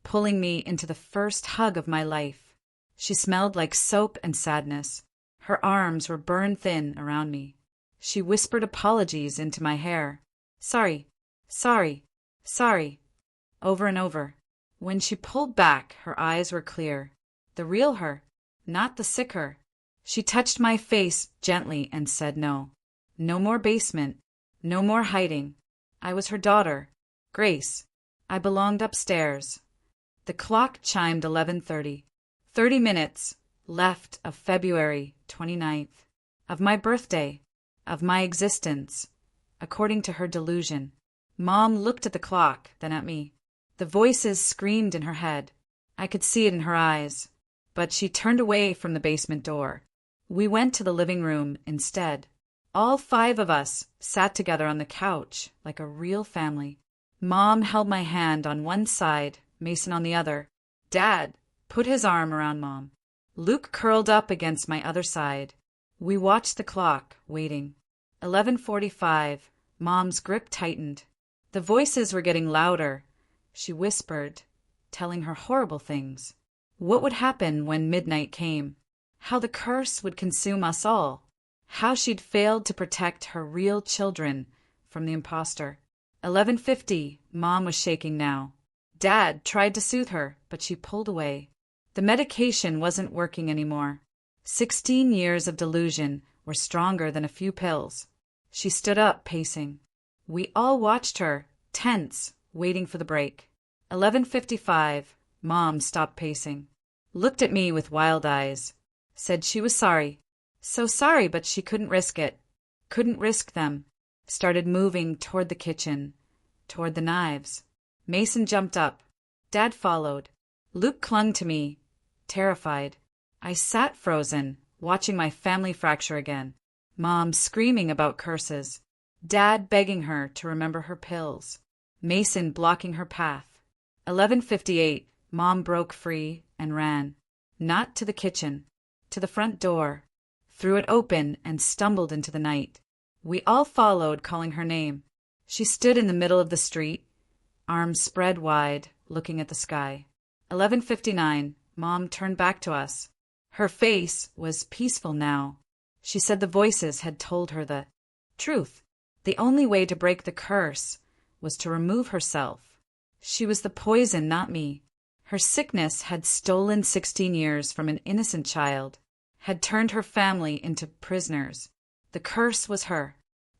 pulling me into the first hug of my life. She smelled like soap and sadness. Her arms were burned thin around me. She whispered apologies into my hair. Sorry, sorry, sorry, over and over. When she pulled back, her eyes were clear. The real her, not the sick her. She touched my face gently and said no. No more basement. No more hiding. I was her daughter, Grace. I belonged upstairs. The clock chimed 11:30. 30 minutes left of February 29th. Of my birthday. Of my existence. According to her delusion. Mom looked at the clock, then at me. The voices screamed in her head. I could see it in her eyes. But she turned away from the basement door. We went to the living room instead. All 5 of us sat together on the couch like a real family. Mom held my hand on one side, Mason on the other. Dad put his arm around Mom. Luke curled up against my other side. We watched the clock, waiting. 11:45. Mom's grip tightened. The voices were getting louder. She whispered, telling her horrible things. What would happen when midnight came? How the curse would consume us all. How she'd failed to protect her real children from the imposter. 11:50. Mom was shaking now. Dad tried to soothe her, but she pulled away. The medication wasn't working anymore. 16 years of delusion were stronger than a few pills. She stood up, pacing. We all watched her, tense, waiting for the break. 11:55. Mom stopped pacing. Looked at me with wild eyes. Said she was sorry. So sorry, but she couldn't risk it. Couldn't risk them. Started moving toward the kitchen. Toward the knives. Mason jumped up. Dad followed. Luke clung to me, terrified. I sat frozen, watching my family fracture again. Mom screaming about curses. Dad begging her to remember her pills. Mason blocking her path. 11:58. Mom broke free and ran. Not to the kitchen. To the front door. Threw it open and stumbled into the night. We all followed, calling her name. She stood in the middle of the street, arms spread wide, looking at the sky. 11:59. Mom turned back to us. Her face was peaceful now. She said the voices had told her the truth. The only way to break the curse was to remove herself. She was the poison, not me. Her sickness had stolen 16 years from an innocent child, had turned her family into prisoners. The curse was her,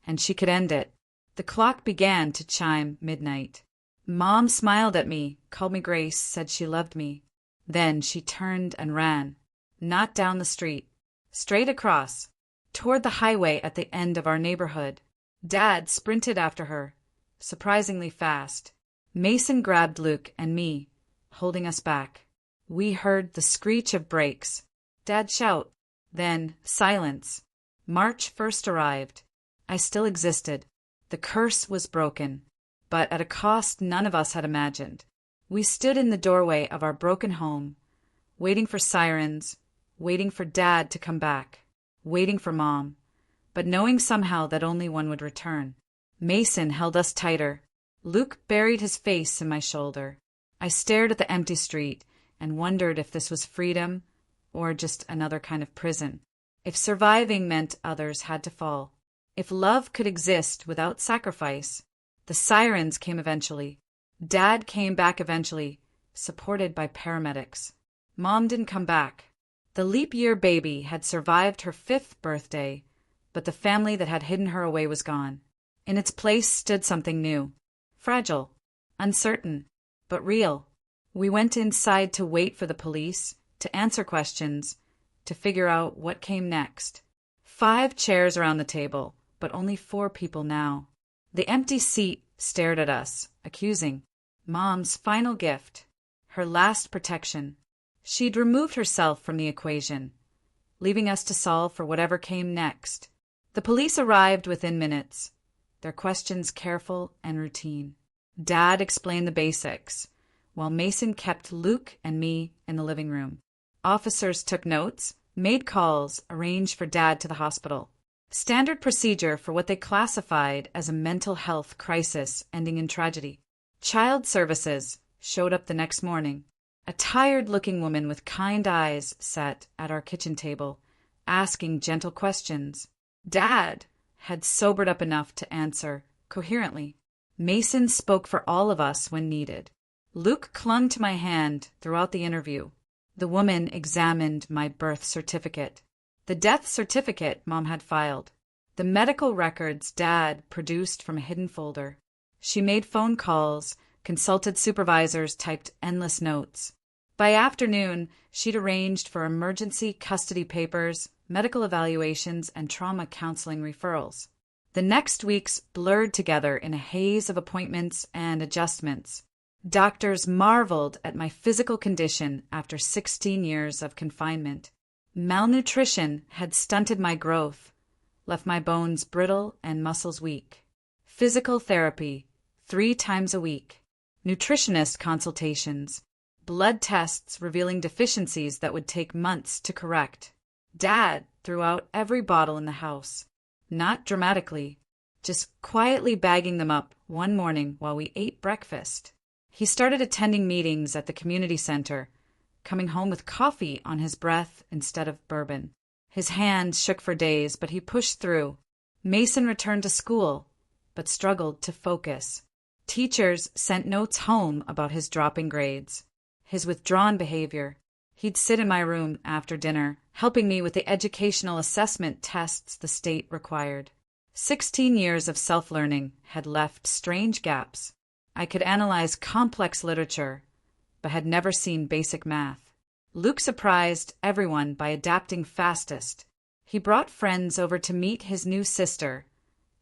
and she could end it. The clock began to chime midnight. Mom smiled at me, called me Grace, said she loved me. Then she turned and ran. Not down the street. Straight across. Toward the highway at the end of our neighborhood. Dad sprinted after her, surprisingly fast. Mason grabbed Luke and me, holding us back. We heard the screech of brakes. Dad shout. Then silence. March 1st arrived. I still existed. The curse was broken, but at a cost none of us had imagined. We stood in the doorway of our broken home, waiting for sirens, waiting for Dad to come back, waiting for Mom, but knowing somehow that only one would return. Mason held us tighter. Luke buried his face in my shoulder. I stared at the empty street, and wondered if this was freedom or just another kind of prison. If surviving meant others had to fall. If love could exist without sacrifice. The sirens came eventually. Dad came back eventually, supported by paramedics. Mom didn't come back. The leap year baby had survived her 5th birthday, but the family that had hidden her away was gone. In its place stood something new. Fragile, uncertain, but real. We went inside to wait for the police, to answer questions, to figure out what came next. 5 chairs around the table, but only 4 people now. The empty seat stared at us, accusing. Mom's final gift. Her last protection. She'd removed herself from the equation, leaving us to solve for whatever came next. The police arrived within minutes, their questions careful and routine. Dad explained the basics, while Mason kept Luke and me in the living room. Officers took notes, made calls, arranged for Dad to the hospital. Standard procedure for what they classified as a mental health crisis ending in tragedy. Child Services showed up the next morning. A tired-looking woman with kind eyes sat at our kitchen table, asking gentle questions. Dad had sobered up enough to answer coherently. Mason spoke for all of us when needed. Luke clung to my hand throughout the interview. The woman examined my birth certificate. The death certificate Mom had filed. The medical records Dad produced from a hidden folder. She made phone calls, consulted supervisors, typed endless notes. By afternoon, she'd arranged for emergency custody papers, medical evaluations, and trauma counseling referrals. The next weeks blurred together in a haze of appointments and adjustments. Doctors marveled at my physical condition after 16 years of confinement. Malnutrition had stunted my growth, left my bones brittle and muscles weak. Physical therapy, 3 times a week. Nutritionist consultations. Blood tests revealing deficiencies that would take months to correct. Dad threw out every bottle in the house. Not dramatically, just quietly bagging them up one morning while we ate breakfast. He started attending meetings at the community center, coming home with coffee on his breath instead of bourbon. His hands shook for days, but he pushed through. Mason returned to school, but struggled to focus. Teachers sent notes home about his dropping grades, his withdrawn behavior. He'd sit in my room after dinner, helping me with the educational assessment tests the state required. 16 years of self-learning had left strange gaps. I could analyze complex literature, but had never seen basic math. Luke surprised everyone by adapting fastest. He brought friends over to meet his new sister,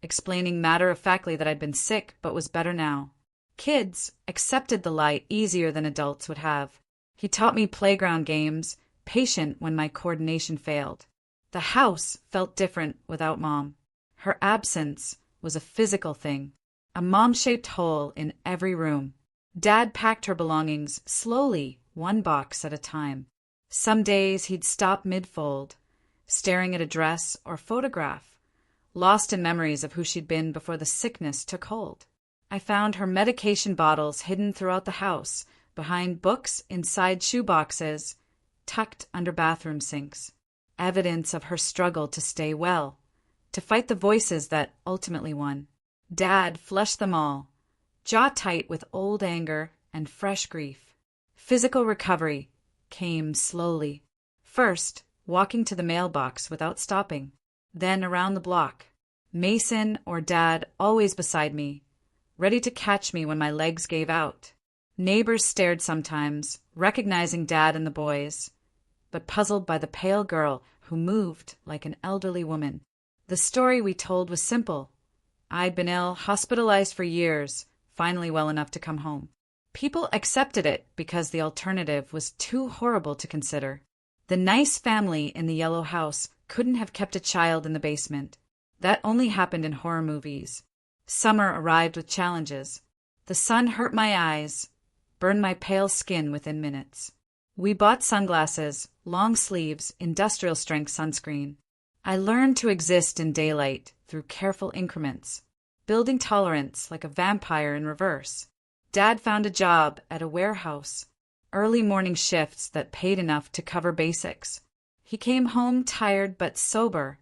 explaining matter-of-factly that I'd been sick but was better now. Kids accepted the lie easier than adults would have. He taught me playground games, patient when my coordination failed. The house felt different without Mom. Her absence was a physical thing, a mom-shaped hole in every room. Dad packed her belongings slowly, one box at a time. Some days he'd stop mid-fold, staring at a dress or photograph, lost in memories of who she'd been before the sickness took hold. I found her medication bottles hidden throughout the house, behind books, inside shoe boxes, tucked under bathroom sinks. Evidence of her struggle to stay well, to fight the voices that ultimately won. Dad flushed them all, jaw tight with old anger and fresh grief. Physical recovery came slowly. First, walking to the mailbox without stopping, then around the block. Mason or Dad always beside me, ready to catch me when my legs gave out. Neighbors stared sometimes, recognizing Dad and the boys, but puzzled by the pale girl who moved like an elderly woman. The story we told was simple. I'd been ill, hospitalized for years, finally well enough to come home. People accepted it because the alternative was too horrible to consider. The nice family in the yellow house couldn't have kept a child in the basement. That only happened in horror movies. Summer arrived with challenges. The sun hurt my eyes, burned my pale skin within minutes. We bought sunglasses, long sleeves, industrial-strength sunscreen. I learned to exist in daylight through careful increments, building tolerance like a vampire in reverse. Dad found a job at a warehouse, early morning shifts that paid enough to cover basics. He came home tired but sober,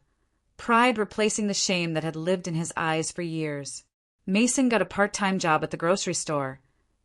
pride replacing the shame that had lived in his eyes for years. Mason got a part-time job at the grocery store,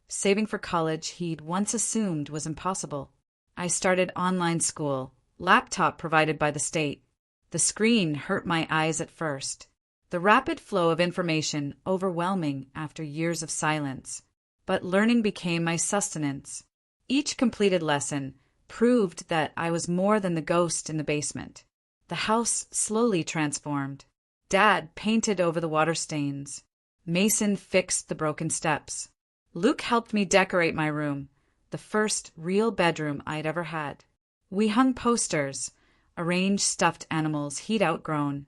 saving for college he'd once assumed was impossible. I started online school, laptop provided by the state. The screen hurt my eyes at first. The rapid flow of information overwhelming after years of silence. But learning became my sustenance. Each completed lesson proved that I was more than the ghost in the basement. The house slowly transformed. Dad painted over the water stains. Mason fixed the broken steps. Luke helped me decorate my room, the first real bedroom I'd ever had. We hung posters, arranged stuffed animals he'd outgrown,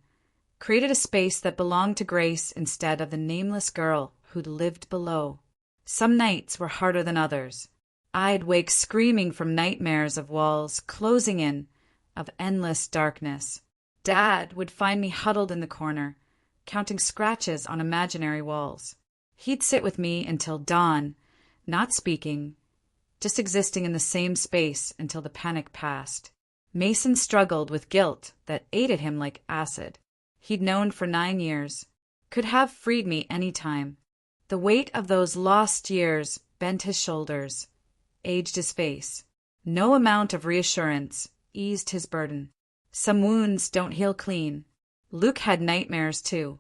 created a space that belonged to Grace instead of the nameless girl who'd lived below. Some nights were harder than others. I'd wake screaming from nightmares of walls closing in, of endless darkness. Dad would find me huddled in the corner, counting scratches on imaginary walls. He'd sit with me until dawn, not speaking, just existing in the same space until the panic passed. Mason struggled with guilt that ate at him like acid. He'd known for 9 years, could have freed me any time. The weight of those lost years bent his shoulders, aged his face. No amount of reassurance eased his burden. Some wounds don't heal clean. Luke had nightmares too.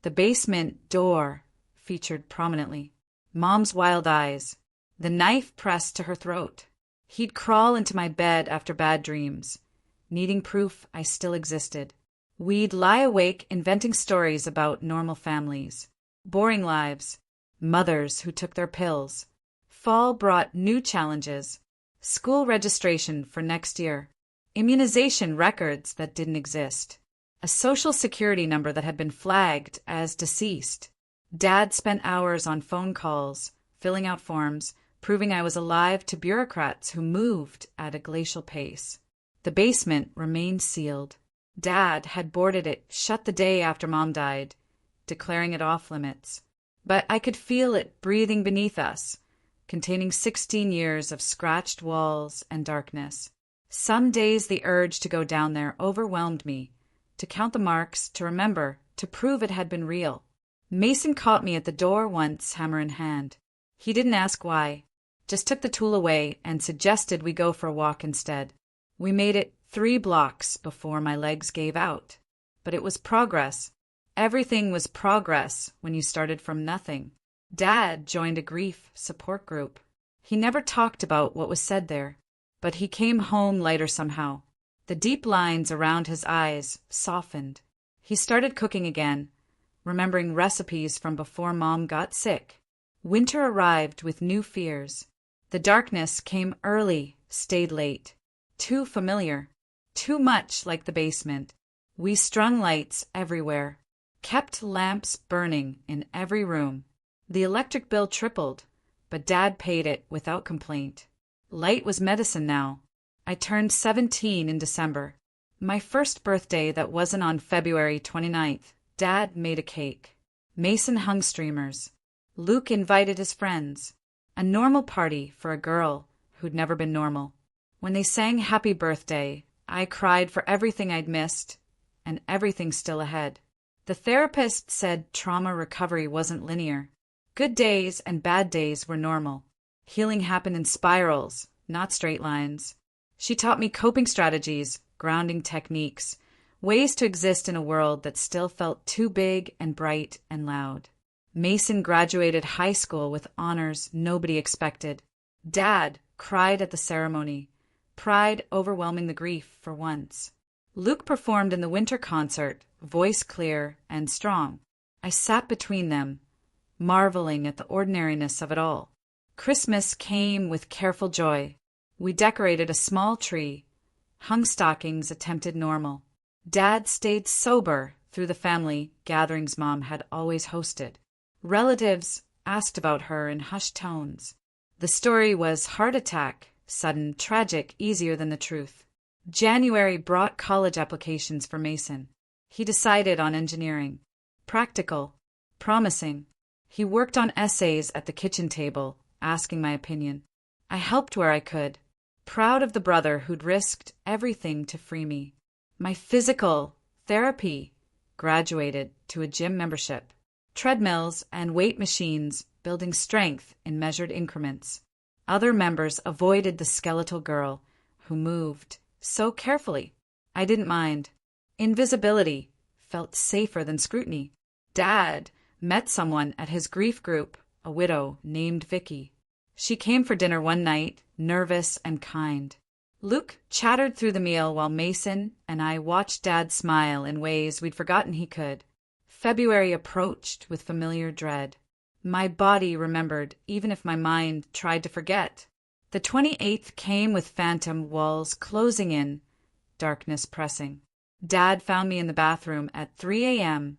The basement door featured prominently. Mom's wild eyes. The knife pressed to her throat. He'd crawl into my bed after bad dreams, needing proof I still existed. We'd lie awake inventing stories about normal families, boring lives, mothers who took their pills. Fall brought new challenges. School registration for next year. Immunization records that didn't exist. A social security number that had been flagged as deceased. Dad spent hours on phone calls, filling out forms, proving I was alive to bureaucrats who moved at a glacial pace. The basement remained sealed. Dad had boarded it shut the day after Mom died, declaring it off limits. But I could feel it breathing beneath us, containing 16 years of scratched walls and darkness. Some days the urge to go down there overwhelmed me, to count the marks, to remember, to prove it had been real. Mason caught me at the door once, hammer in hand. He didn't ask why, just took the tool away and suggested we go for a walk instead. We made it 3 blocks before my legs gave out. But it was progress. Everything was progress when you started from nothing. Dad joined a grief support group. He never talked about what was said there, but he came home lighter somehow. The deep lines around his eyes softened. He started cooking again, remembering recipes from before Mom got sick. Winter arrived with new fears. The darkness came early, stayed late. Too familiar. Too much like the basement. We strung lights everywhere. Kept lamps burning in every room. The electric bill tripled, but Dad paid it without complaint. Light was medicine now. I turned 17 in December. My first birthday that wasn't on February 29th. Dad made a cake. Mason hung streamers. Luke invited his friends. A normal party for a girl who'd never been normal. When they sang Happy Birthday, I cried for everything I'd missed and everything still ahead. The therapist said trauma recovery wasn't linear. Good days and bad days were normal. Healing happened in spirals, not straight lines. She taught me coping strategies, grounding techniques, ways to exist in a world that still felt too big and bright and loud. Mason graduated high school with honors nobody expected. Dad cried at the ceremony, pride overwhelming the grief for once. Luke performed in the winter concert, voice clear and strong. I sat between them, marveling at the ordinariness of it all. Christmas came with careful joy. We decorated a small tree, hung stockings, attempted normal. Dad stayed sober through the family gatherings Mom had always hosted. Relatives asked about her in hushed tones. The story was heart attack, sudden, tragic, easier than the truth. January brought college applications for Mason. He decided on engineering. Practical, promising. He worked on essays at the kitchen table, asking my opinion. I helped where I could, proud of the brother who'd risked everything to free me. My physical therapy graduated to a gym membership, treadmills and weight machines, building strength in measured increments. Other members avoided the skeletal girl who moved so carefully. I didn't mind. Invisibility felt safer than scrutiny. Dad met someone at his grief group, a widow named Vicky. She came for dinner one night, nervous and kind. Luke chattered through the meal while Mason and I watched Dad smile in ways we'd forgotten he could. February approached with familiar dread. My body remembered, even if my mind tried to forget. The 28th came with phantom walls closing in, darkness pressing. Dad found me in the bathroom at 3 a.m.,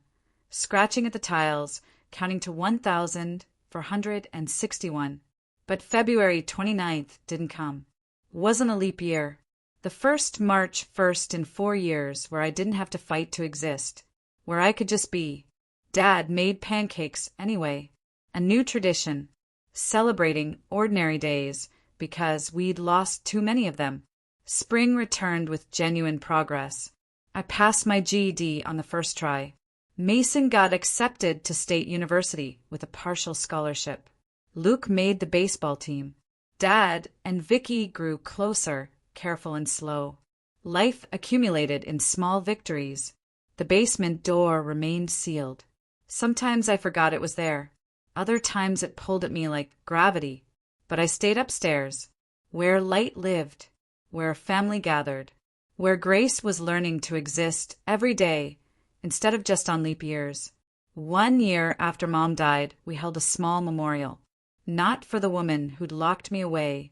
scratching at the tiles, counting to 1,461. But February 29th didn't come. Wasn't a leap year. The first March 1st in 4 years where I didn't have to fight to exist, where I could just be. Dad made pancakes anyway. A new tradition, celebrating ordinary days because we'd lost too many of them. Spring returned with genuine progress. I passed my GED on the first try. Mason got accepted to State University with a partial scholarship. Luke made the baseball team. Dad and Vicky grew closer, careful and slow. Life accumulated in small victories. The basement door remained sealed. Sometimes I forgot it was there. Other times it pulled at me like gravity. But I stayed upstairs, where light lived, where family gathered, where Grace was learning to exist every day instead of just on leap years. 1 year after Mom died, we held a small memorial. Not for the woman who'd locked me away,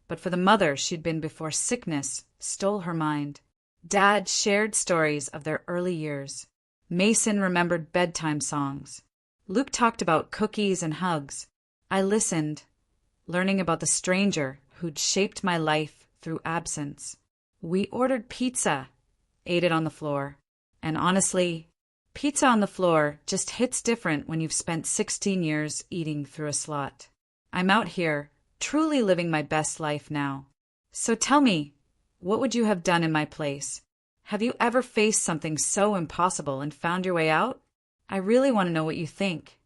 but for the mother she'd been before sickness stole her mind. Dad shared stories of their early years. Mason remembered bedtime songs. Luke talked about cookies and hugs. I listened, learning about the stranger who'd shaped my life through absence. We ordered pizza, ate it on the floor. And honestly, pizza on the floor just hits different when you've spent 16 years eating through a slot. I'm out here, truly living my best life now. So tell me, what would you have done in my place? Have you ever faced something so impossible and found your way out? I really want to know what you think.